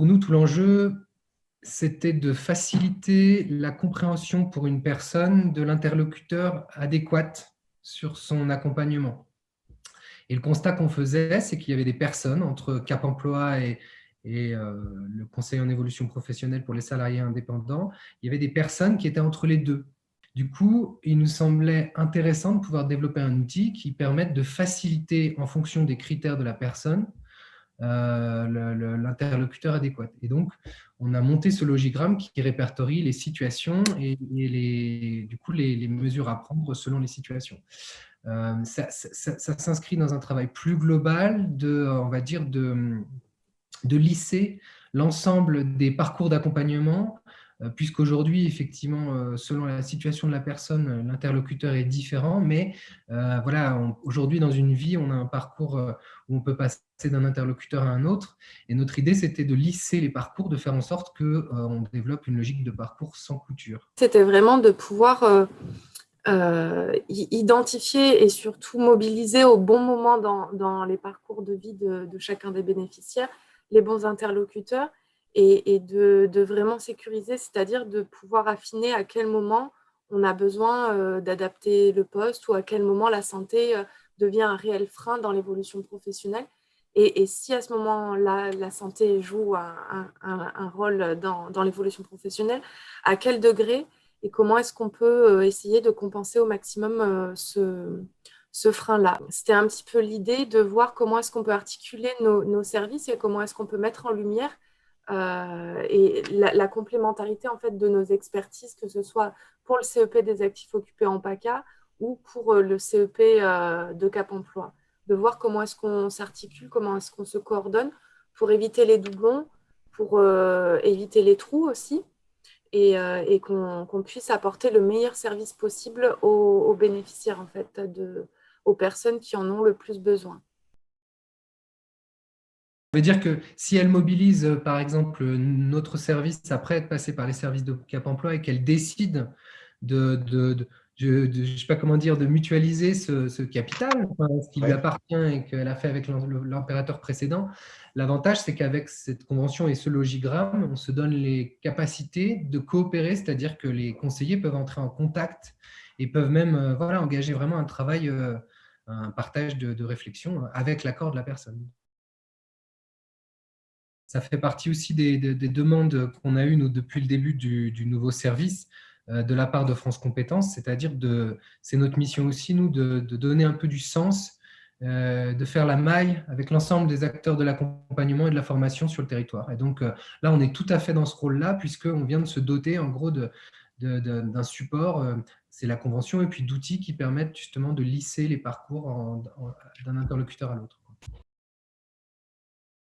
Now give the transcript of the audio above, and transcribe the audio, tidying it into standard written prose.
pour nous, tout l'enjeu, c'était de faciliter la compréhension pour une personne de l'interlocuteur adéquat sur son accompagnement. Et le constat qu'on faisait, c'est qu'il y avait des personnes entre Cap Emploi et le Conseil en évolution professionnelle pour les salariés indépendants, il y avait des personnes qui étaient entre les deux. Du coup, il nous semblait intéressant de pouvoir développer un outil qui permette de faciliter, en fonction des critères de la personne, l'interlocuteur adéquat. Et donc, on a monté ce logigramme qui répertorie les situations et du coup, les mesures à prendre selon les situations. Ça s'inscrit dans un travail plus global on va dire, de lisser l'ensemble des parcours d'accompagnement, puisqu'aujourd'hui, effectivement, selon la situation de la personne, l'interlocuteur est différent, mais voilà, aujourd'hui, dans une vie, on a un parcours où on peut passer d'un interlocuteur à un autre, et notre idée, c'était de lisser les parcours, de faire en sorte qu'on développe une logique de parcours sans couture. C'était vraiment de pouvoir identifier et surtout mobiliser au bon moment dans les parcours de vie de chacun des bénéficiaires les bons interlocuteurs et de vraiment sécuriser, c'est-à-dire de pouvoir affiner à quel moment on a besoin d'adapter le poste ou à quel moment la santé devient un réel frein dans l'évolution professionnelle. Et si à ce moment-là, la santé joue un rôle dans l'évolution professionnelle, à quel degré et comment est-ce qu'on peut essayer de compenser au maximum ce frein-là. C'était un petit peu l'idée de voir comment est-ce qu'on peut articuler nos services et comment est-ce qu'on peut mettre en lumière et la complémentarité en fait de nos expertises, que ce soit pour le CEP des actifs occupés en PACA ou pour le CEP de Cap Emploi. De voir comment est-ce qu'on s'articule, comment est-ce qu'on se coordonne pour éviter les doublons, pour éviter les trous aussi et qu'on puisse apporter le meilleur service possible aux bénéficiaires, en fait, aux personnes qui en ont le plus besoin. Ça veut dire que si elle mobilise, par exemple, notre service après être passé par les services de Cap Emploi et qu'elle décide je ne sais pas comment dire, de mutualiser ce capital, enfin, ce qui lui appartient et qu'elle a fait avec l'impérateur précédent, l'avantage, c'est qu'avec cette convention et ce logigramme, on se donne les capacités de coopérer, c'est-à-dire que les conseillers peuvent entrer en contact et peuvent même voilà, engager vraiment un travail, un partage de réflexion avec l'accord de la personne. Ça fait partie aussi des demandes qu'on a eues nous, depuis le début du nouveau service de la part de France Compétences, c'est-à-dire c'est notre mission aussi, nous, de donner un peu du sens, de faire la maille avec l'ensemble des acteurs de l'accompagnement et de la formation sur le territoire. Et donc là, on est tout à fait dans ce rôle-là, puisqu'on vient de se doter en gros d'un support, c'est la convention, et puis d'outils qui permettent justement de lisser les parcours d'un interlocuteur à l'autre.